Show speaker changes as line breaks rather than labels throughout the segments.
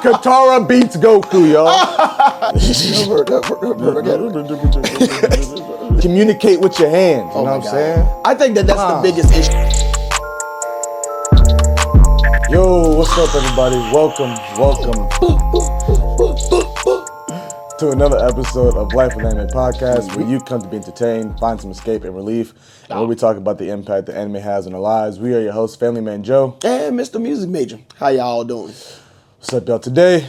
Katara beats Goku, y'all. Communicate with your hands, you know what I'm saying?
I think that's the biggest issue.
Yo, what's up, everybody? Welcome to another episode of Life with Anime Podcast, where you come to be entertained, find some escape and relief, and where we talk about the impact that anime has on our lives. We are your hosts, Family Man Joe.
And Mr. Music Major. How y'all doing?
What's up, y'all? Today,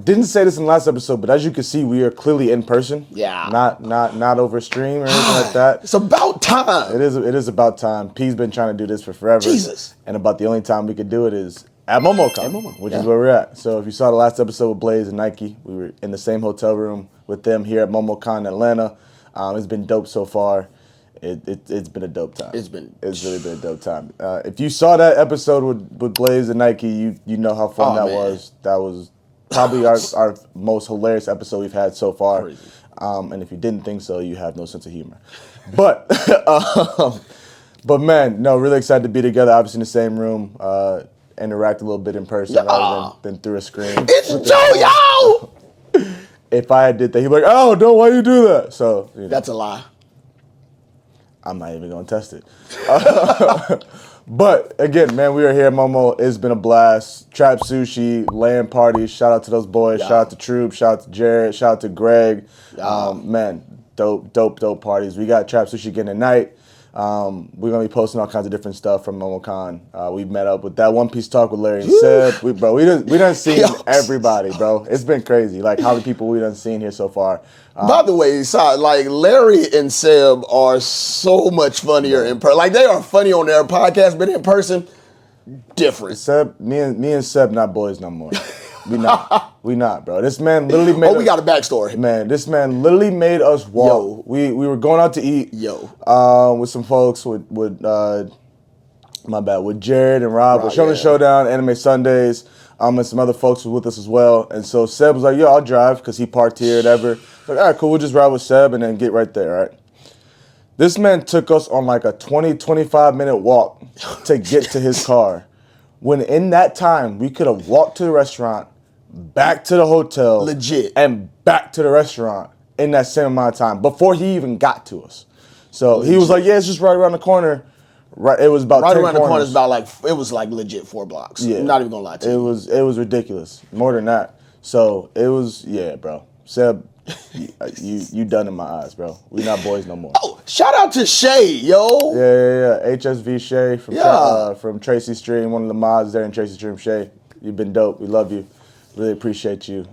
didn't say this in the last episode, but as you can see, we are clearly in person.
Yeah.
Not over stream or anything like that.
It's about time.
It is about time. P's been trying to do this for forever.
Jesus.
And about the only time we could do it is at MomoCon, which is where we're at. So if you saw the last episode with Blaze and Nike, we were in the same hotel room with them here at MomoCon in Atlanta. It's been dope so far. It's been a dope time. It's really been a dope time. If you saw that episode with Blaze and Nike, you know how fun that was. That was probably our most hilarious episode we've had so far. Crazy. And if you didn't think so, you have no sense of humor. But man, no, really excited to be together. Obviously in the same room. Interact a little bit in person rather than through a screen.
It's Joe, yo!
If I did that, he'd be like, "Oh, no, why you do that?" So
that's a lie.
I'm not even gonna test it. But again, man, we are here at Momo. It's been a blast. Trap Sushi, LAN party. Shout out to those boys. Shout out to Troop. Shout out to Jared. Shout out to Greg. Man, dope parties. We got Trap Sushi again tonight. We're gonna be posting all kinds of different stuff from MomoCon. We met up with that One Piece talk with Larry and Seb. We done seen everybody, bro. It's been crazy. Like how many people we done seen here so far.
By the way, like Larry and Seb are so much funnier in person. Like they are funny on their podcast, but in person, different.
Seb, me and Seb not boys no more. We not, bro. This man literally made.
We got a backstory.
Man, this man literally made us walk. Yo. We were going out to eat. With some folks with Jared and Rob. With Showdown Showdown, Anime Sundays. And some other folks were with us as well. And so Seb was like, "Yo, I'll drive," because he parked here, whatever. Like, all right, cool. We'll just ride with Seb and then get right there, all right? This man took us on like a 20-25 minute walk to get to his car. When in that time, we could have walked to the restaurant, back to the hotel.
Legit.
And back to the restaurant in that same amount of time before he even got to us. So he was like, "Yeah, it's just right around the corner." Right, it was about
right
10
around
corners.
the corner. It's about it was like legit 4 blocks. Yeah. I'm not even gonna lie to you.
It was ridiculous. More than that. So it was, bro. Seb, you done in my eyes, bro. We not boys no more.
Oh, shout out to Shay, yo.
Yeah. HSV Shay from Tracy Stream, one of the mods there in Tracy Stream. Shay, you've been dope. We love you. Really appreciate you.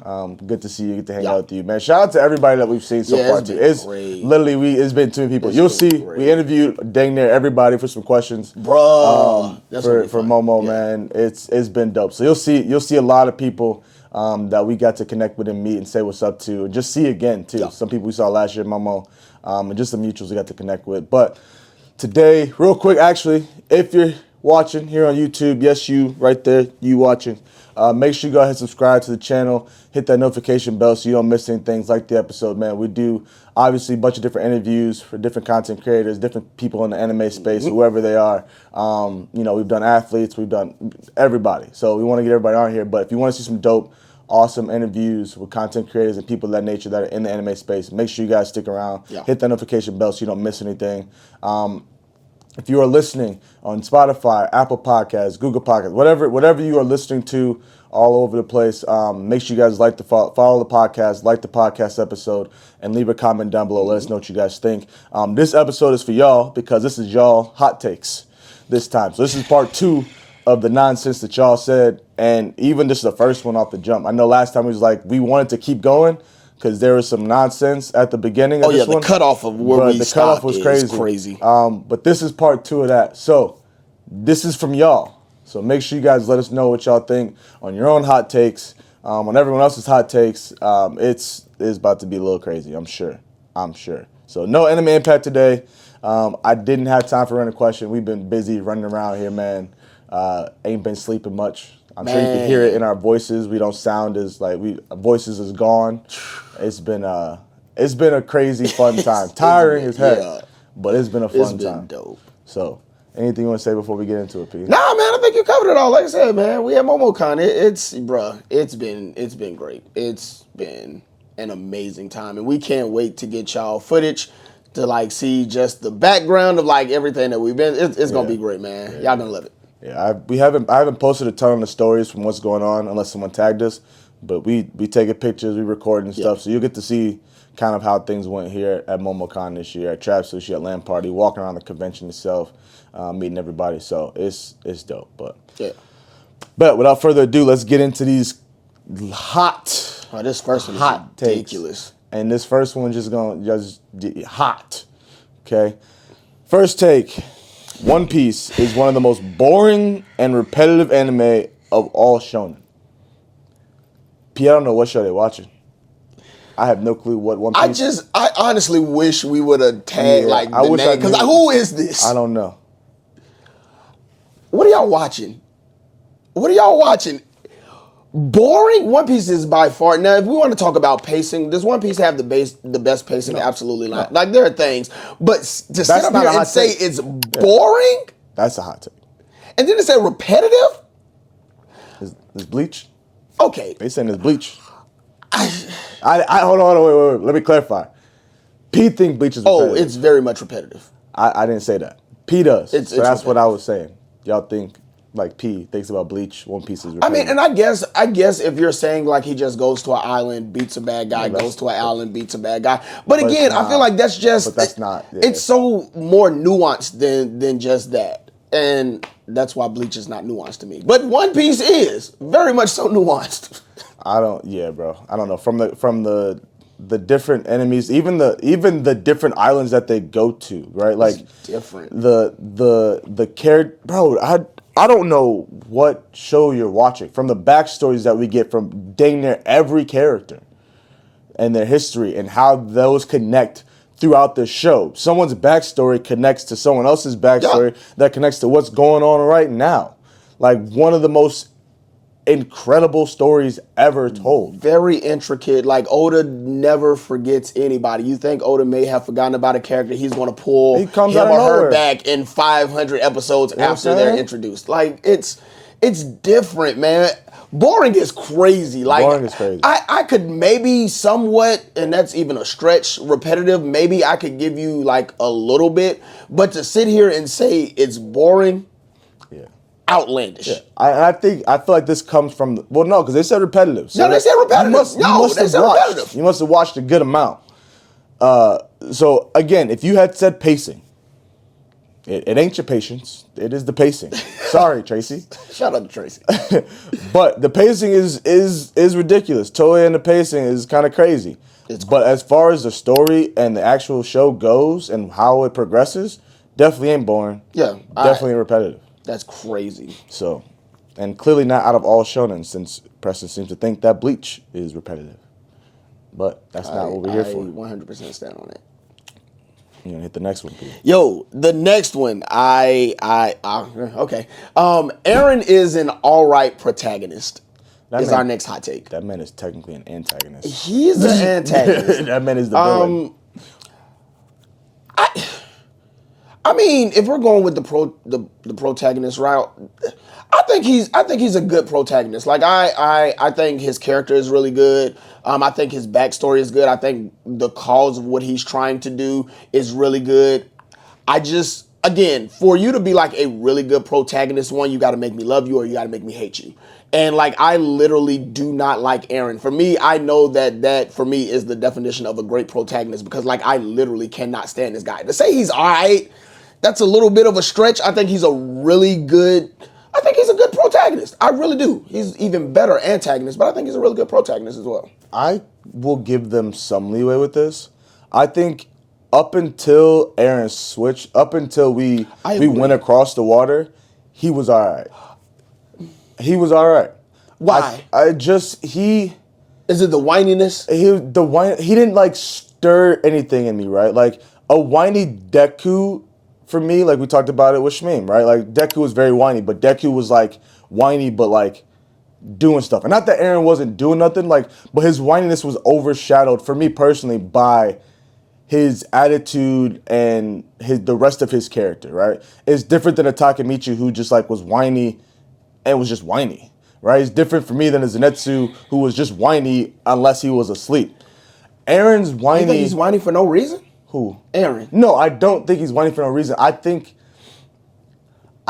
Good to see you. Get to hang out with you, man. Shout out to everybody that we've seen so far too. It's
great.
Literally it's been too many people. You'll see. Great. We interviewed dang near everybody for some questions,
bro.
For Momo, man. It's been dope. So you'll see a lot of people that we got to connect with and meet and say what's up to, and just see again too. Yeah. Some people we saw last year, Momo, and just the mutuals we got to connect with. But today, real quick, actually, if you're watching here on YouTube, yes, you right there, you watching. Make sure you go ahead and subscribe to the channel. Hit that notification bell so you don't miss any things like the episode, man. We do, obviously, a bunch of different interviews for different content creators, different people in the anime space, whoever they are. We've done athletes. We've done everybody. So we want to get everybody on here. But if you want to see some dope, awesome interviews with content creators and people of that nature that are in the anime space, make sure you guys stick around. Yeah. Hit that notification bell so you don't miss anything. If you are listening on Spotify, Apple Podcasts, Google Podcasts, whatever you are listening to all over the place, make sure you guys follow the podcast, like the podcast episode, and leave a comment down below. Let us know what you guys think. This episode is for y'all because this is y'all hot takes this time. So this is part 2 of the nonsense that y'all said, and even this is the first one off the jump. I know last time we was like, we wanted to keep going, because there was some nonsense at the beginning of this one.
The cutoff of where we
the cutoff was crazy. But this is part 2 of that. So this is from y'all. So make sure you guys let us know what y'all think on your own hot takes, on everyone else's hot takes. It's about to be a little crazy, I'm sure. So no anime impact today. I didn't have time for random question. We've been busy running around here, man. Ain't been sleeping much. I'm sure you can hear it in our voices. We don't sound as like voices is gone. It's been a crazy fun time. Tiring as heck, but it's been a fun time.
Dope.
So, anything you want to say before we get into it, Pete?
Nah, man. I think you covered it all. Like I said, man, we had MomoCon. It's been great. It's been an amazing time, and we can't wait to get y'all footage to like see just the background of like everything that we've been. It's gonna be great, man. Y'all gonna love it.
Yeah, I haven't posted a ton of the stories from what's going on unless someone tagged us, but we taking pictures, we recording stuff, so you'll get to see kind of how things went here at MomoCon this year, at Trap Sushi, at Land Party, walking around the convention itself, meeting everybody. So it's dope. But without further ado, let's get into these hot.
Oh, this first one
hot
is ridiculous.
Takes. And this first one just hot. Okay. First take. One Piece is one of the most boring and repetitive anime of all shonen. P, I don't know what show they're watching. I have no clue what One Piece.
I honestly wish we would have tagged like
I
the
wish
name, because who is this?
I don't know.
What are y'all watching? Boring. One Piece is by far. Now, if we want to talk about pacing, does One Piece have the best pacing? No. Absolutely not. No. Like, there are things, but to sit up here and say it's boring,
that's a hot take.
And then to say repetitive,
is Bleach?
Okay,
they saying it's Bleach. I hold on, wait. Let me clarify. P think Bleach is repetitive.
Oh, it's very much repetitive.
I didn't say that. P does. So that's
repetitive.
what I was saying. Y'all think like P thinks about Bleach, One Piece is repetitive.
I mean, and I guess if you're saying like he just goes to an island, beats a bad guy, goes to an island, beats a bad guy. But again, I feel like that's just.
But that's not. Yeah.
It's so more nuanced than just that, and that's why Bleach is not nuanced to me. But One Piece is very much so nuanced.
I don't know. From the different enemies, even the different islands that they go to, right? Like
it's different.
The character, bro. I don't know what show you're watching. From the backstories that we get from dang near every character and their history and how those connect throughout the show. Someone's backstory connects to someone else's backstory that connects to what's going on right now. Like one of the most incredible stories ever told.
Very intricate. Like Oda never forgets anybody. You think Oda may have forgotten about a character, he's going to pull him or her back in 500 episodes after they're introduced. Like it's different, man. Boring is crazy. Like
boring is crazy.
I could maybe somewhat, and that's even a stretch, repetitive. Maybe I could give you like a little bit, but to sit here and say it's boring. Outlandish. Yeah.
I feel like this comes from because they said repetitive.
So they said repetitive. Repetitive.
You must have watched a good amount. So again, if you had said pacing, it ain't your patience. It is the pacing. Sorry, Tracy.
Shout out to Tracy.
But the pacing is ridiculous. Toei and the pacing is kind of crazy. But as far as the story and the actual show goes and how it progresses, definitely ain't boring.
Yeah,
definitely repetitive.
That's crazy.
So, and clearly not out of all shonen, since Preston seems to think that Bleach is repetitive. But that's not what we're here for.
100% stand on it.
You gonna hit the next one, please.
Yo, the next one, okay. Eren is an alright protagonist. Is our next hot take.
That man is technically an antagonist.
He's an antagonist.
That man is the villain.
I mean, if we're going with the protagonist route, I think he's a good protagonist. Like I think his character is really good. I think his backstory is good. I think the cause of what he's trying to do is really good. Again, for you to be like a really good protagonist, one, you got to make me love you or you got to make me hate you. And like, I literally do not like Eren. For me, I know that for me is the definition of a great protagonist because like, I literally cannot stand this guy. To say he's all right, that's a little bit of a stretch. I think he's a good protagonist. I really do. He's even better antagonist, but I think he's a really good protagonist as well.
I will give them some leeway with this. I think up until Eren switched, up until we went across the water, he was all right. He was all right.
Why?
Is it
the whininess?
He didn't like stir anything in me, right? Like a whiny Deku. For me, like we talked about it with Shmeem, right? Like Deku was very whiny, but Deku was like whiny, but like doing stuff. And not that Eren wasn't doing nothing, like, but his whininess was overshadowed for me personally by his attitude and the rest of his character, right? It's different than a Takemichi who just like was whiny and was just whiny, right? He's different for me than a Zenitsu who was just whiny unless he was asleep. Eren's whiny.
You think he's whiny for no reason?
Who?
Eren.
No, I don't think he's whiny for no reason. I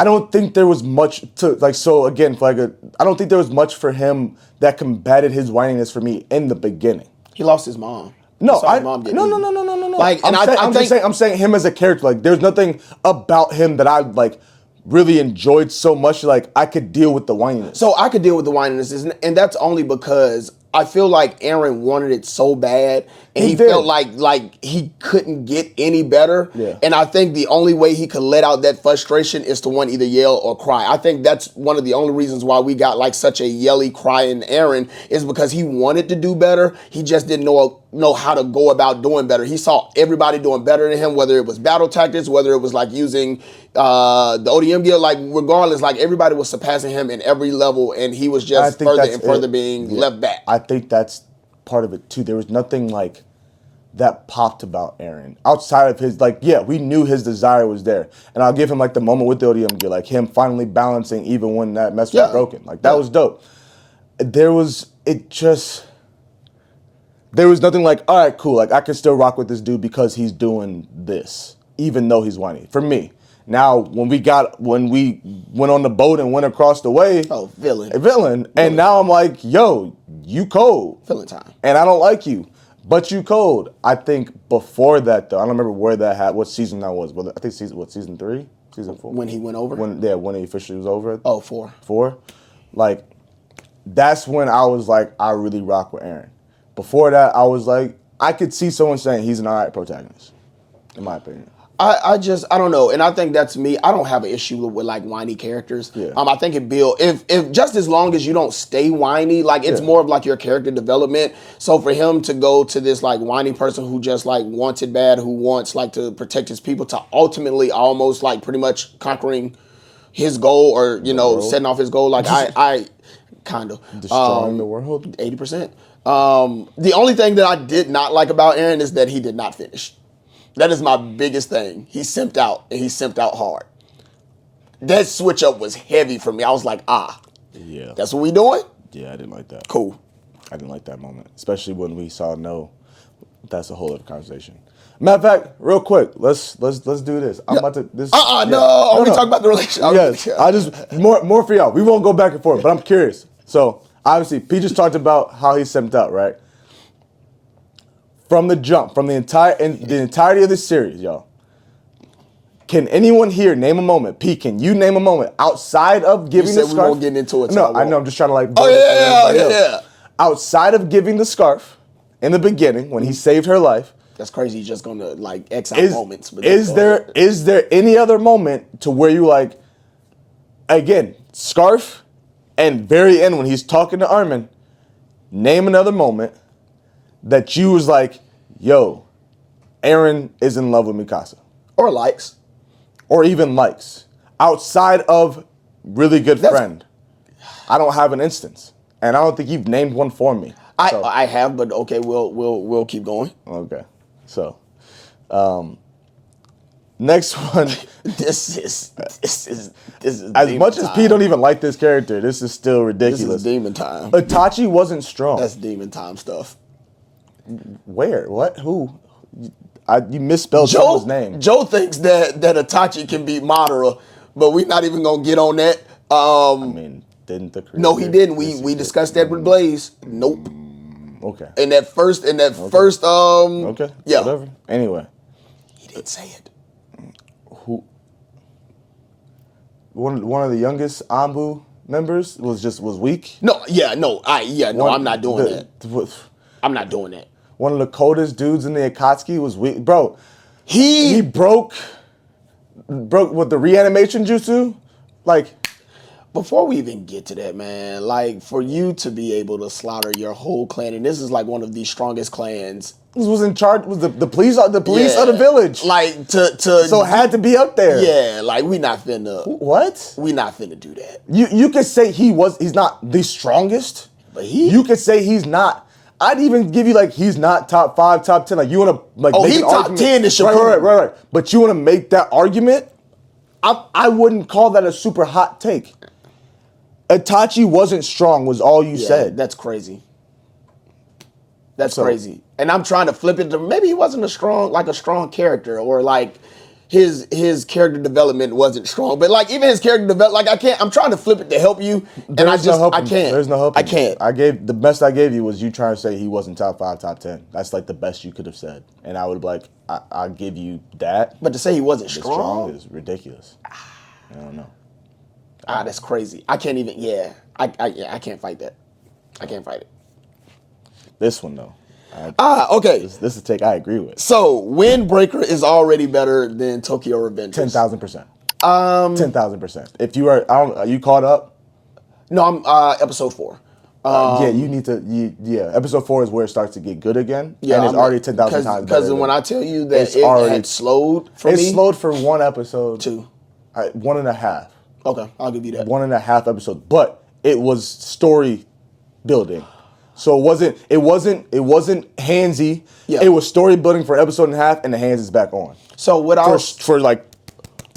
don't think there was much to like. So again, I don't think there was much for him that combated his whininess for me in the beginning.
He lost his mom.
No,
No.
Like, I'm saying him as a character. Like, there's nothing about him that I like really enjoyed so much. Like, I could deal with the whininess.
So I could deal with the whininess, and that's only because I feel like Eren wanted it so bad, and he felt like he couldn't get any better.
Yeah.
And I think the only way he could let out that frustration is to either yell or cry. I think that's one of the only reasons why we got like such a yelly, crying Eren is because he wanted to do better. He just didn't know how to go about doing better. He saw everybody doing better than him, whether it was battle tactics, whether it was like using the ODM gear, like regardless, like everybody was surpassing him in every level, and he was just further and further being left back.
I think that's part of it too. There was nothing like that popped about Eren outside of his we knew his desire was there, and I'll give him like the moment with the ODM gear, like him finally balancing even when that mess was broken. Like that was dope. There was nothing like, all right, cool. Like I can still rock with this dude because he's doing this, even though he's whiny. For me, now when we went on the boat and went across the way, villain, and now I'm like, yo, you cold,
villain time,
and I don't like you. But you cold. I think before that, though, I don't remember where that had, what season that was. But I think season 3? Season 4?
When he went over?
When he officially was over.
Oh, 4.
4? Like, that's when I was like, I really rock with Eren. Before that, I was like, I could see someone saying he's an alright protagonist, in my opinion.
I don't know, and I think that's me. I don't have an issue with like whiny characters.
Yeah.
I think it builds if just as long as you don't stay whiny, like it's more of like your character development. So for him to go to this like whiny person who just like wants it bad, who wants like to protect his people, to ultimately almost like pretty much conquering his goal or setting off his goal. Like I kind of
destroying the world
80%. The only thing that I did not like about Eren is that he did not finish. That is my biggest thing. He simped out, and he simped out hard. That switch up was heavy for me. I was like,
yeah,
that's what we doing?
Yeah, I didn't like that.
Cool.
I didn't like that moment, especially when we saw no. That's a whole other conversation. Matter of fact, real quick, let's do this. I'm about to this.
No. Are we talking about the relationship?
Yes, I just more for y'all. We won't go back and forth, but I'm curious. So obviously, P just talked about how he simped out, right? From the jump, from the entirety of this series, y'all. Can anyone here name a moment? P, can you name a moment outside of giving the scarf?
We won't get into it.
No, I know. I'm just trying to like.
Yeah.
Outside of giving the scarf in the beginning when he saved her life.
That's crazy. You're just gonna like X out moments. But
is there any other moment to where you like, again, scarf, and very end when he's talking to Armin, name another moment that you was like, yo, Eren is in love with Mikasa.
Or likes.
Or even likes. Outside of really good friend. I don't have an instance. And I don't think you've named one for me.
I have, but okay, we'll keep going.
Okay. So, next one.
This is
as much as P don't even like this character, this is still ridiculous.
This is demon time.
Itachi wasn't strong.
That's demon time stuff.
Where? What? Who? You misspelled someone's name.
Joe thinks that Itachi can beat Madara, but we're not even gonna get on that.
Didn't the creator?
No, he didn't. We discussed that with Blaze. Nope.
Okay.
In that first.
Okay.
Yeah.
Whatever. Anyway.
He didn't say it.
Who? One of the youngest Anbu members was weak.
No. I'm not doing that. I'm not doing that.
One of the coldest dudes in the Akatsuki was weak. Bro, he broke with the reanimation jutsu. Like,
before we even get to that, man, like for you to be able to slaughter your whole clan, and this is like one of the strongest clans.
This was in charge, was the police of the village.
Like
so it had to be up there.
Yeah, like we not finna.
What?
We not finna do that.
You could say he's not the strongest,
but
you could say he's not. I'd even give you like he's not top 5, top 10. Like you want to like make
he's
an
top
argument.
10 to Champloo.
Right. But you want to make that argument? I wouldn't call that a super hot take. Itachi wasn't strong. Was all you said.
That's crazy. That's crazy. And I'm trying to flip it to maybe he wasn't a strong character, or like his character development wasn't strong. But like even his character development, like I'm trying to flip it to help you, and I can't.
There's no help.
I can't.
The best I gave you was you trying to say he wasn't top 5, top 10. That's like the best you could have said, and I would be like, I'll give you that.
But to say he wasn't strong
is ridiculous. I don't know.
That's crazy. I can't even. Yeah, I can't fight that. I can't fight it.
This one though.
Okay.
This is a take I agree with.
So Windbreaker is already better than Tokyo Revengers.
10,000%. 10,000%. If you are you caught up?
No, I'm episode 4.
Yeah, you need to. Episode 4 is where it starts to get good again.
Yeah,
and it's already 10,000 times better.
Because when I tell you that it had slowed for me,
it slowed for one episode.
2.
1.5.
Okay, I'll give you that.
1.5 episodes, but it was story building. So it wasn't handsy.
Yeah.
It was story building for an episode and a half, and the hands is back on.
So what
for like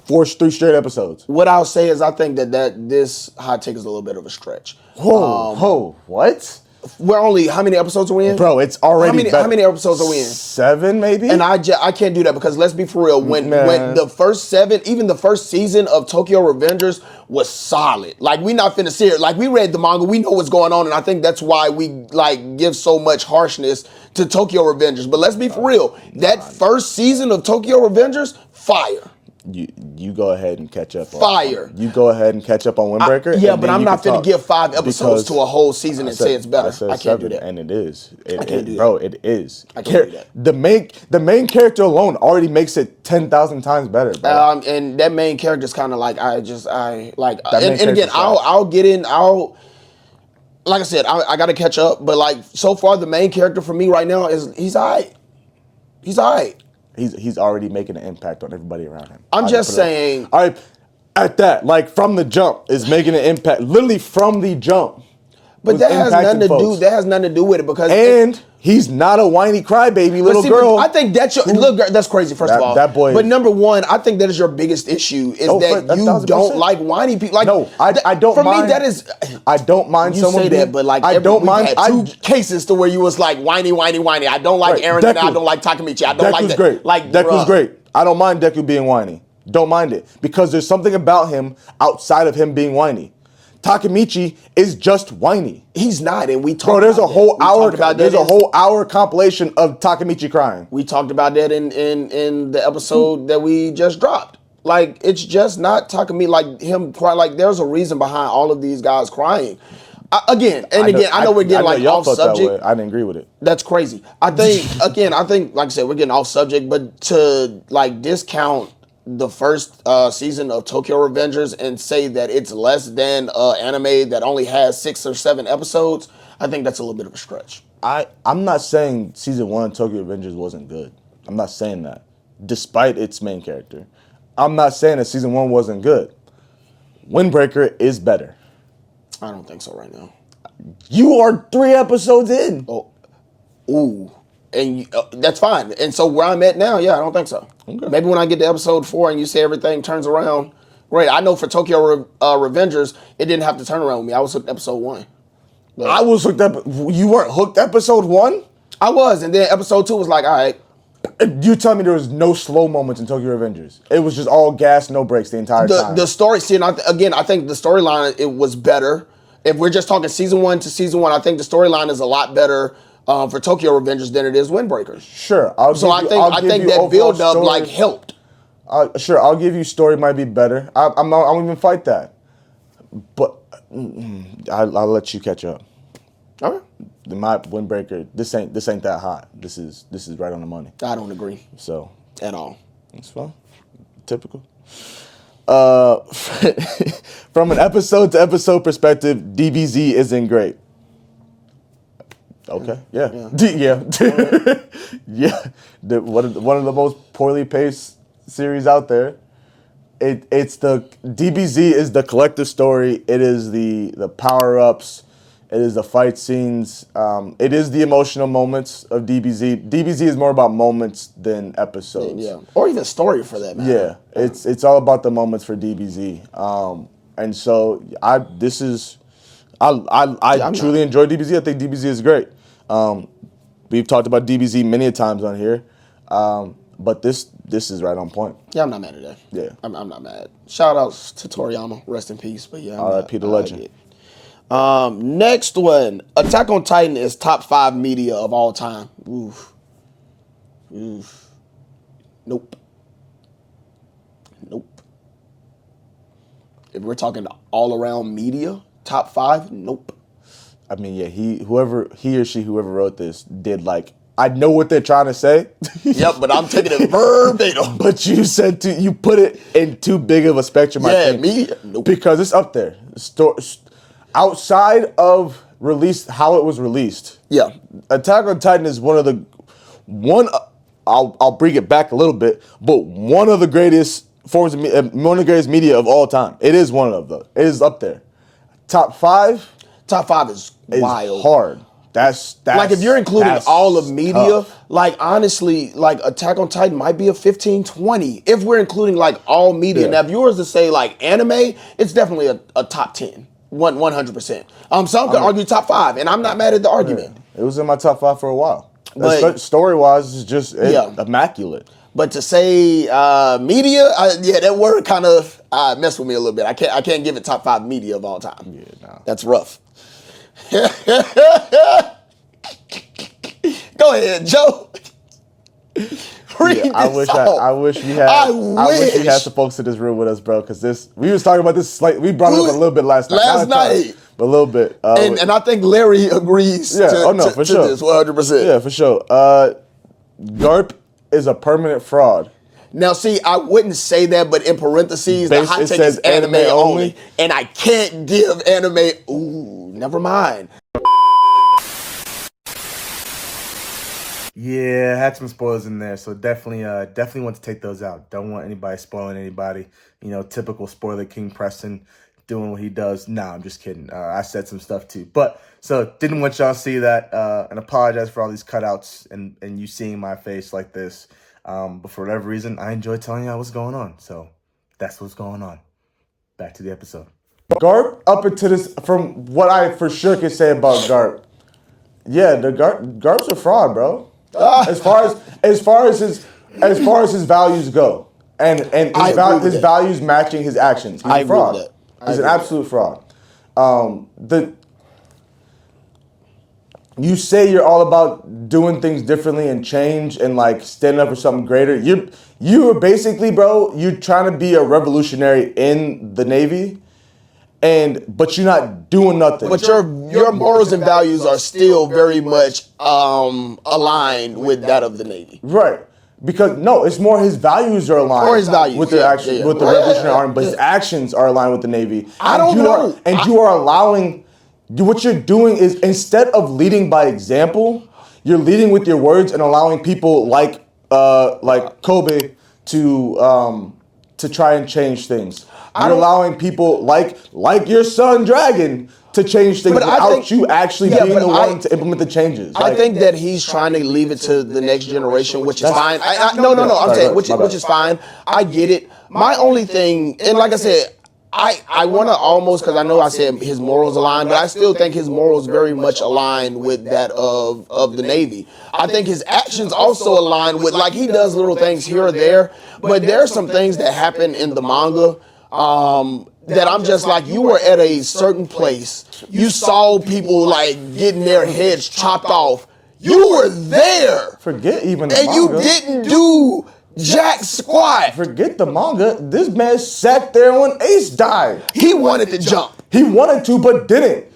3 straight episodes.
What I'll say is I think that this hot take is a little bit of a stretch.
What?
We're only how many episodes are we in?
Bro, it's already
how many episodes are we in?
7 maybe?
And I can't do that because let's be for real. When the first 7, even the first season of Tokyo Revengers was solid. Like we not finna see it. Like we read the manga, we know what's going on, and I think that's why we like give so much harshness to Tokyo Revengers. But let's be for real. That first season of Tokyo Revengers, fire.
You go ahead and catch up.
Fire.
You go ahead and catch up on Windbreaker.
Yeah, but I'm not finna give 5 episodes to a whole season and say it's better. I can't do that.
And it is.
I can't do
bro,
that.
it is.
I can't do that.
The main character alone already makes it 10,000 times better, bro.
And that main character is kind of like and again I'll get in. Like I said, I got to catch up. But like so far, the main character for me right now is he's alright. He's alright.
He's already making an impact on everybody around him.
I'm just saying.
At that, like from the jump, is making an impact. Literally from the jump.
But that has nothing to do. That has nothing to do with it because
he's not a whiny crybaby little girl.
I think that's that's crazy. First of all,
that boy.
But number one, I think that is your biggest issue is that you don't like whiny people. Like
no, I don't.
For
mind,
me, that is.
I don't mind
you
someone
say that, but like
I don't mind.
Had 2 cases to where you was like whiny. I don't like Eren, and I don't like Takemichi. I don't like that.
Great.
Like
Deku's great. I don't mind Deku being whiny. Don't mind it because there's something about him outside of him being whiny. Takemichi is just whiny.
He's not, and we talked.
Bro, there's a whole hour. There's a whole hour compilation of Takemichi crying.
We talked about that in the episode that we just dropped. Like it's just not Takemichi. Like him crying. Like there's a reason behind all of these guys crying. I know we're getting like off subject.
I didn't agree with it.
That's crazy. I think like I said, we're getting off subject, but to like discount the first season of Tokyo Revengers and say that it's less than anime that only has 6 or 7 episodes, I think that's a little bit of a stretch.
I'm not saying season 1 of Tokyo Revengers wasn't good. I'm not saying that, despite its main character. I'm not saying that season 1 wasn't good. Windbreaker is better.
I don't think so right now.
You are 3 episodes in.
And that's fine. And so where I'm at now, I don't think so. Okay. Maybe when I get to episode 4 and you say everything turns around, great. I know for Tokyo Revengers, it didn't have to turn around with me. I was hooked episode 1. But
I was hooked up. You weren't hooked episode 1?
I was, and then episode 2 was like, all right.
You tell me there was no slow moments in Tokyo Revengers. It was just all gas, no breaks the entire time.
The story, I think the storyline, it was better. If we're just talking season 1 to season 1, I think the storyline is a lot better for Tokyo Revengers than it is Windbreaker.
Sure.
I think that build up like helped.
Sure, I'll give you story might be better. I won't even fight that. But I'll let you catch up.
All right.
My Windbreaker, this ain't that hot. This is right on the money.
I don't agree.
So
at all.
It's fine. Typical. From an episode to episode perspective, DBZ isn't great. Okay. Yeah. One of the most poorly paced series out there. It's the DBZ is the collective story. It is the power ups. It is the fight scenes. It is the emotional moments of DBZ. DBZ is more about moments than episodes.
Yeah, or even story for that matter.
Yeah, it's all about the moments for DBZ. And so I truly enjoy DBZ. I think DBZ is great. We've talked about DBZ many a times on here, but this is right on point.
Yeah, I'm not mad at that.
Yeah,
I'm not mad. Shout outs to Toriyama, rest in peace. But yeah,
R.I.P. the legend.
Next one, Attack on Titan is top 5 media of all time. Oof. Nope. If we're talking all around media, top 5, nope.
I mean, yeah, whoever wrote this did like, I know what they're trying to say.
Yep, but I'm taking it verbatim.
But you put it in too big of a spectrum.
Yeah,
I think,
media, nope.
Because it's up there. Outside of how it was released.
Yeah,
Attack on Titan is I'll bring it back a little bit, but one of the greatest forms of one of the greatest media of all time. It is one of them. It is up there. Top 5.
Top 5 is wild.
Hard. That's
like if you're including all of media,
tough.
like honestly, like Attack on Titan might be a 15, 20 if we're including like all media.
Yeah.
Now, if you were to say like anime, it's definitely a top 10, 100%. Some could argue top 5, and I'm not mad at the argument.
Yeah. It was in my top 5 for a while.
But
story-wise, it's just immaculate.
But to say media, that word kind of messed with me a little bit. I can't give it top 5 media of all time.
Yeah, nah.
That's rough. Go ahead, Joe.
I wish we had some folks in this room with us, bro. Because we was talking about this. We brought it up a little bit last night. But a little bit.
And I think Larry agrees.
Yeah. For sure.
This 100%.
Yeah, for sure. Garp is a permanent fraud.
Now, see, I wouldn't say that, but in parentheses, the hot take is anime only, and I can't give anime. Ooh, never mind.
Yeah, had some spoilers in there, so definitely want to take those out. Don't want anybody spoiling anybody. Typical spoiler King Preston doing what he does. Nah, I'm just kidding. I said some stuff too, but so didn't want y'all to see that, and apologize for all these cutouts and you seeing my face like this. But for whatever reason, I enjoy telling y'all what's going on. So that's what's going on. Back to the episode. Garp, up into this, from what I for sure can say about Garp, yeah, Garp's a fraud, bro. As far as his values go, and his values matching his actions, he's a fraud. He's an absolute fraud. You say you're all about doing things differently and change and like standing up for something greater. You are basically, bro, you're trying to be a revolutionary in the Navy, but you're not doing nothing.
But your morals and values are still very much aligned with that of the Navy.
Right. Because no, it's more his values are aligned.
Or his values
with the action, with the Revolutionary Army, but his actions are aligned with the Navy.
I don't know.
You are allowing. What you're doing is, instead of leading by example, you're leading with your words and allowing people like Kobe to try and change things. You're allowing people like your son Dragon to change things without you actually being the one to implement the changes.
I think that he's trying to leave it to the next generation, which is fine. No. I'm saying which is fine. I get it. My only thing, and like I said, I want to almost, because I know I said his morals align, but I still think his morals very much align with that of the Navy. I think his actions also align with, like, he does little things here or there, but there are some things that happen in the manga that I'm just like, you were at a certain place. You saw people like getting their heads chopped off. You were there.
Forget even the
manga. And you didn't do jack squat.
Forget the manga. This man sat there when Ace died.
He wanted to jump.
He wanted to, but didn't.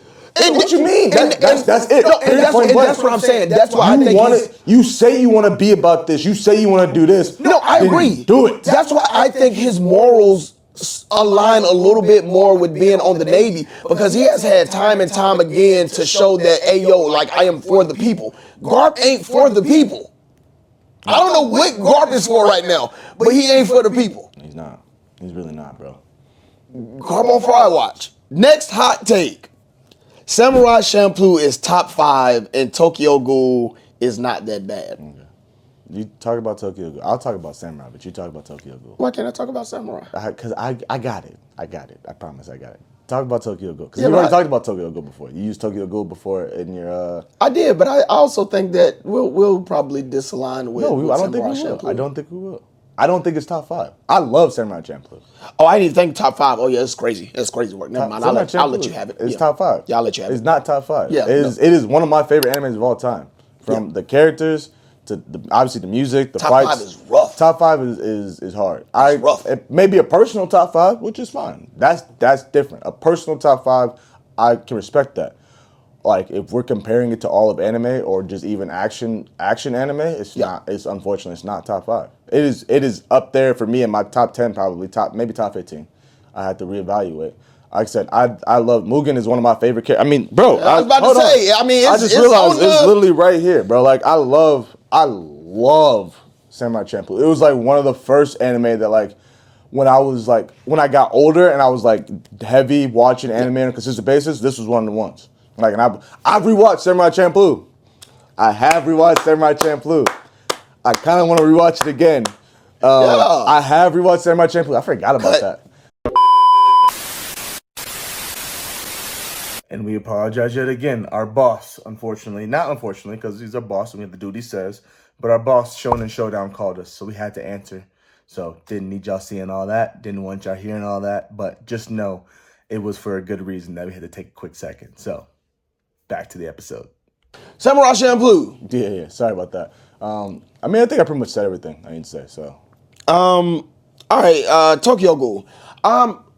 And what you mean? That's it.
No, and that's what I'm saying. That's why I think
you say you want to be about this. You say you want to do this.
No, I agree.
Do it.
That's why I think his morals align a little bit more with being on the Navy, because he has had time and time again to show that, hey, yo, like, I am for the people. Garp ain't for the people. I don't know what Garp is for right now, but he ain't for the people.
He's not. He's really not, bro.
Garp on Fry Watch. Next hot take. Samurai Champloo is top 5 and Tokyo Ghoul is not that bad.
You talk about Tokyo Ghoul. I'll talk about Samurai, but you talk about Tokyo Ghoul.
Why can't I talk about Samurai?
Because I got it. I got it. I promise I got it. Talk about Tokyo Ghoul. Because
Yeah,
you
but
already talked about Tokyo Ghoul before. You used Tokyo Ghoul before in your...
I did, but I also think that we'll probably disalign with,
No, I don't think we will. I don't think we will. I don't think it's top 5. I love Samurai Champloo.
Oh, I didn't even think top 5. Oh yeah, it's crazy. It's crazy work. Never mind. I'll let you have it.
It's top 5.
Yeah, I'll let you have it.
It's not top 5.
Yeah,
it is one of my favorite animes of all time. From the characters to obviously the music, the fights.
Top 5 is rough.
Top 5 is hard.
It's rough.
It may be a personal top 5, which is fine. That's different. A personal top 5, I can respect that. Like if we're comparing it to all of anime or just even action anime, it's not. It's unfortunately it's not top 5. It is up there for me in my top 10 probably maybe top 15. I had to reevaluate. Like I said, I love Mugen is one of my favorite characters. I mean, bro,
I was about to say. I mean,
I just realized it's literally right here, bro. Like I love Samurai Champloo. It was like one of the first anime that like when I got older and I was like heavy watching anime on a consistent basis. This was one of the ones. Like, and I've rewatched Samurai Champloo. I have rewatched Samurai Champloo. I kind of want to rewatch it again. I have rewatched Samurai Champloo. I forgot about that. And we apologize yet again. Our boss, not unfortunately, because he's our boss and we have to do what he says, but our boss, Shonen Showdown, called us, so we had to answer. So didn't need y'all seeing all that. Didn't want y'all hearing all that. But just know it was for a good reason that we had to take a quick second. So back to the episode.
Samurai Champloo.
Yeah. Sorry about that. I mean, I think I pretty much said everything I need to say. So,
all right. Tokyo Ghoul.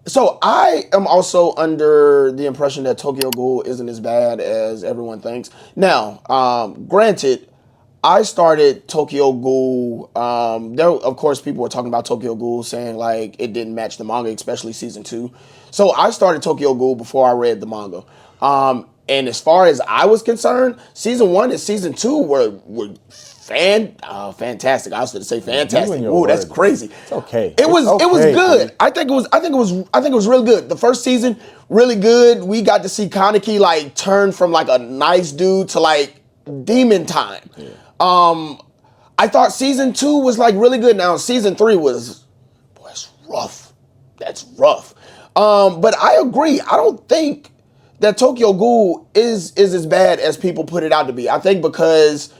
So I am also under the impression that Tokyo Ghoul isn't as bad as everyone thinks. Now, granted, I started Tokyo Ghoul. There, of course, people were talking about Tokyo Ghoul, saying like it didn't match the manga, especially season 2. So I started Tokyo Ghoul before I read the manga. And as far as I was concerned, season 1 and season 2 were fantastic. I was going to say fantastic. Ooh, that's crazy.
It's okay.
It was good. I think it was really good. The first season, really good. We got to see Kaneki like turn from like a nice dude to like demon time. Yeah. I thought season 2 was like really good. Now season 3 was, boy, it's rough. That's rough. But I agree. I don't think that Tokyo Ghoul is as bad as people put it out to be. I think because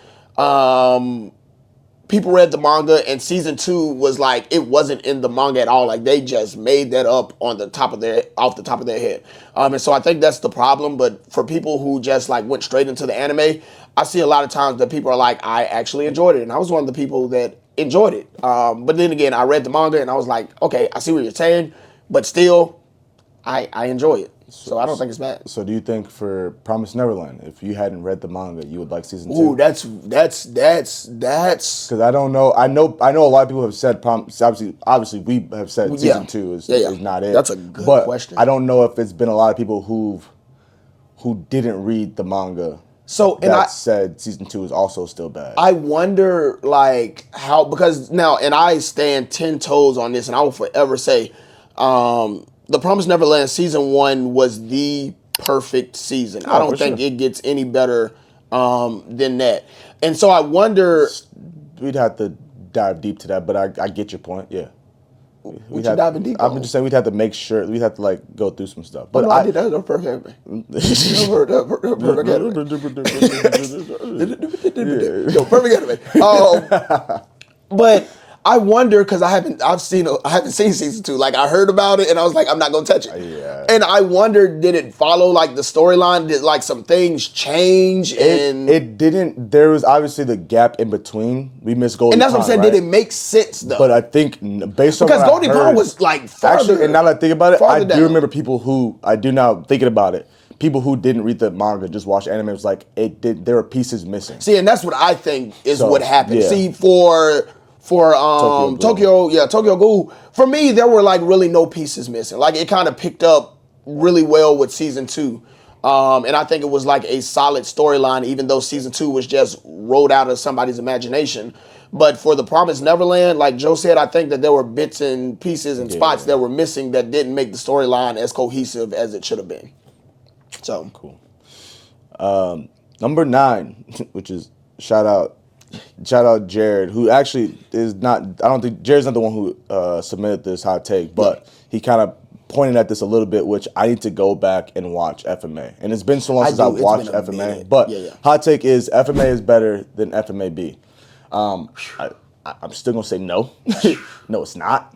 people read the manga and season 2 was like it wasn't in the manga at all. Like they just made that up off the top of their head. And so I think that's the problem. But for people who just like went straight into the anime, I see a lot of times that people are like, I actually enjoyed it, and I was one of the people that enjoyed it. But then again, I read the manga and I was like, okay, I see what you're saying, but still, I enjoy it. So I don't think it's bad.
So do you think for Promised Neverland, if you hadn't read the manga, you would like season 2?
Ooh, that's
because I don't know. I know a lot of people have said obviously we have said season 2 is not it.
That's a good question.
I don't know if it's been a lot of people who didn't read the manga.
So
said season 2 is also still bad.
I wonder like how, because now, and I stand 10 toes on this, and I will forever say, The Promised Neverland season 1 was the perfect season. I don't think it gets any better than that. And so I wonder.
We'd have to dive deep to that, but I get your point. Yeah.
What you diving deep on?
I'm just saying we'd have to make sure, we'd have to like go through some stuff. But
I did that. That was perfect. Perfect anime. But I wonder, because I haven't seen season 2. Like I heard about it and I was like, I'm not gonna touch it.
Yeah.
And I wonder, did it follow like the storyline? Did like some things change?
It didn't. There was obviously the gap in between. We missed Goldie Pond.
And that's what I'm saying.
Right?
Did it make sense though?
But I think based on
because Goldie Pond was like farther.
Actually, and now that I think about it, I
down.
do remember people who thinking about it. People who didn't read the manga, just watched anime, was like there were pieces missing.
See, and that's what I think is what happened.
Yeah.
See, for Tokyo Ghoul, for me, there were like really no pieces missing. Like it kind of picked up really well with season 2. And I think it was like a solid storyline, even though season 2 was just wrote out of somebody's imagination. But for The Promised Neverland, like Joe said, I think that there were bits and pieces and spots that were missing that didn't make the storyline as cohesive as it should have been. So
cool. Number 9, which is shout out shout out Jared, who actually is not. I don't think Jared's not the one who submitted this hot take, but he kind of pointed at this a little bit, which I need to go back and watch FMA. And it's been so long since I've watched FMA. But hot take is FMA is better than FMAB. I'm still gonna say no. No, it's not.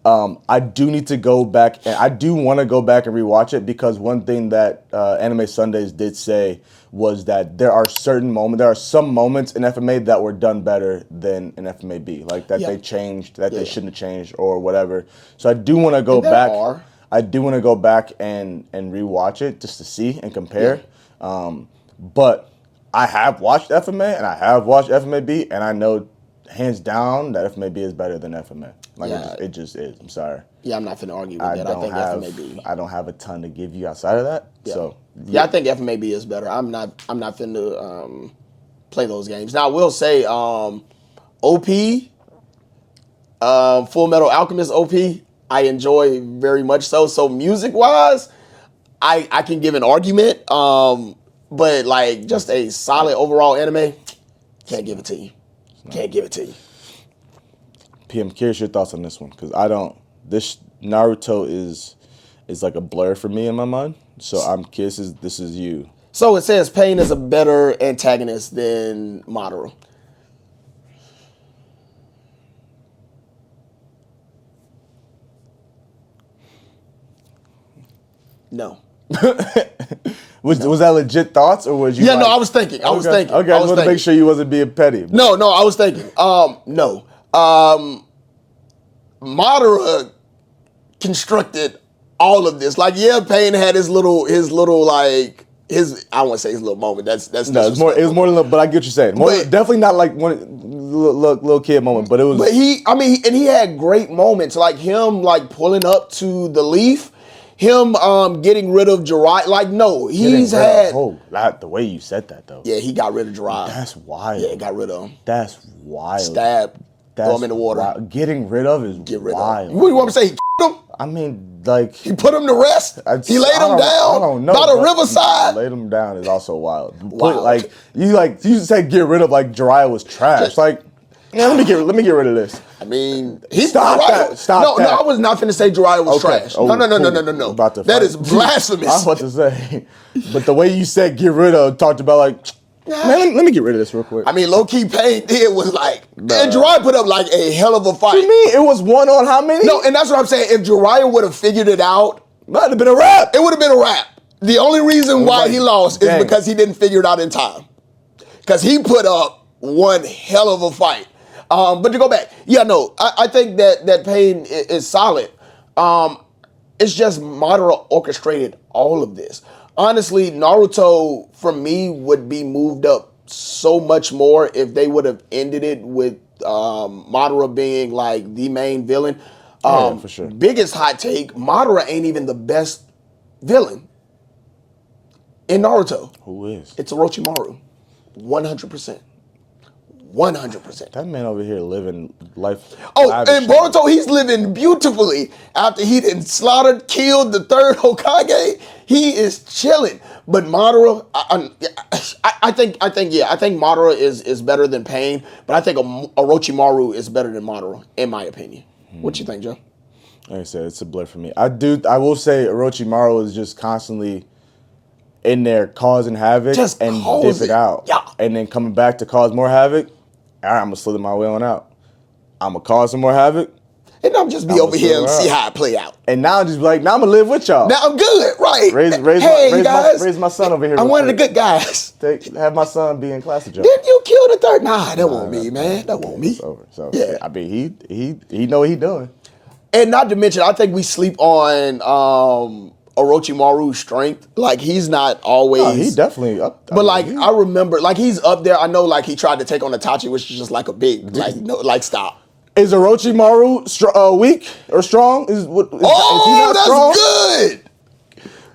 I do need to go back, and I do want to go back and rewatch it, because one thing that Anime Sundays did say was that there are some moments in FMA that were done better than in FMAB, like that they changed, that they shouldn't have changed or whatever. So I do want to go back. I do want to go back and rewatch it just to see and compare. But I have watched FMA and I have watched FMAB, and I know hands down that FMAB is better than FMA. Like it just is. I'm sorry.
Yeah, I'm not finna argue with that. I think FMAB.
I don't have a ton to give you outside of that.
Yeah.
So
I think FMAB is better. I'm not finna play those games. Now I will say OP, Full Metal Alchemist OP, I enjoy very much so. So music wise, I can give an argument. But like just a solid overall anime, can't give it to you. Can't give it to you.
PM, curious your thoughts on this one, because this Naruto is like a blur for me in my mind. So I'm curious. This is you.
So it says Pain is a better antagonist than Madara. No.
Was that legit thoughts, or was you?
Yeah, no, I was thinking. I was thinking.
Okay, I just want to make sure you wasn't being petty.
No, I was thinking. No. Madara constructed all of this. Like, Pain had his little like I won't say his little moment. That's
no. It was more than, but I get what you're saying. Definitely not like one little kid moment, but it was.
But he had great moments, like him like pulling up to the leaf. Him getting rid of Jiraiya, like he's had.
The way you said that though.
Yeah, he got rid of Jiraiya.
That's wild.
Yeah, got rid of him.
That's wild.
Stab. Throw him in the water.
Wild. Getting rid of is wild.
What do you want me to say? He killed him?
I mean, like
he put him to rest. He laid him down. I don't know. By the riverside.
Laid him down is also wild. Like you said, get rid of like Jiraiya was trash. Like. Yeah, let me get rid of this.
I mean,
Stop that.
No, I was not finna say Jiraiya was trash. No. That is blasphemous.
I was about to say, but the way you said get rid of, talked about like, man, let me get rid of this real quick.
I mean, low key Pain did was like, and Jiraiya put up like a hell of a fight.
What do you mean? It was one on how many?
No, and that's what I'm saying. If Jiraiya would have figured it out,
might have been a wrap.
It would have been a wrap. The only reason why he lost is because he didn't figure it out in time. Because he put up one hell of a fight. But to go back, I think that Pain is solid. It's just Madara orchestrated all of this. Honestly, Naruto, for me, would be moved up so much more if they would have ended it with Madara being like the main villain.
For sure.
Biggest hot take, Madara ain't even the best villain in Naruto.
Who is?
It's Orochimaru. 100%. 100%.
That man over here living life.
Oh, and Boruto, he's living beautifully after he done slaughtered, killed the third Hokage. He is chilling. But Madara, I think Madara is better than Pain, but I think Orochimaru is better than Madara, in my opinion. What you think, Joe?
Like I said, it's a blur for me. I will say Orochimaru is just constantly in there causing havoc and dipping out.
Yeah.
And then coming back to cause more havoc. All right, I'm going to slither my way on out. I'm going to cause some more havoc.
And I'm just be over here and see how it play out.
And now I'm just like, now I'm going to live with y'all.
Now I'm good, right.
Raise my son over here.
I'm one of the good guys.
Have my son be in class with y'all.
Didn't you kill the third? Nah, that won't me, man. That won't me.
It's over. So, yeah. I mean, he know what he doing.
And not to mention, I think we sleep on Orochimaru's strength. Like, he's not always.
No, he definitely up.
But I remember, like, he's up there. I know, like, he tried to take on Itachi, which is just like a big, like, no, like, stop.
Is Orochimaru weak or strong? Is he not
that's
strong?
Good,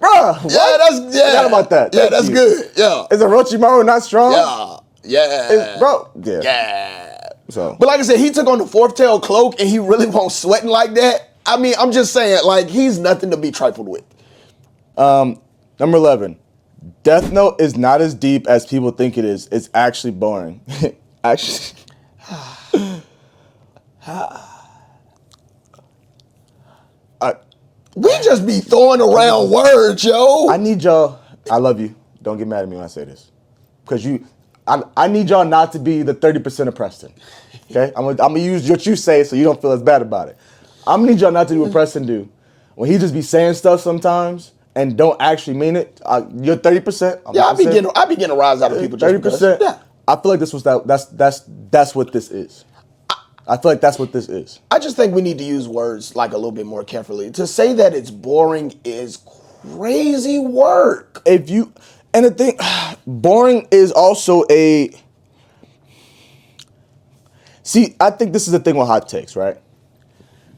bruh. What? Forgot about that.
Yeah, that's good. Yeah.
Is Orochimaru not strong?
Yeah.
Bro.
Yeah.
So,
but like I said, he took on the fourth tail cloak, and he really won't sweating like that. I mean, I'm just saying, like, he's nothing to be trifled with.
Number 11. Death Note is not as deep as people think it is. It's actually boring. Actually,
we just be throwing around words, yo.
I need y'all. I love you. Don't get mad at me when I say this, because I need y'all not to be the 30% of Preston. Okay, I'm gonna use what you say so you don't feel as bad about it. I'm gonna need y'all not to do what Preston do, when he just be saying stuff sometimes and don't actually mean it. You're 30%.
Yeah, I be getting a rise out of people.
30%.
Yeah.
I feel like that's what this is. I feel like that's what this is.
I just think we need to use words like a little bit more carefully. To say that it's boring is crazy work.
And the thing, boring is also see, I think this is the thing with hot takes, right?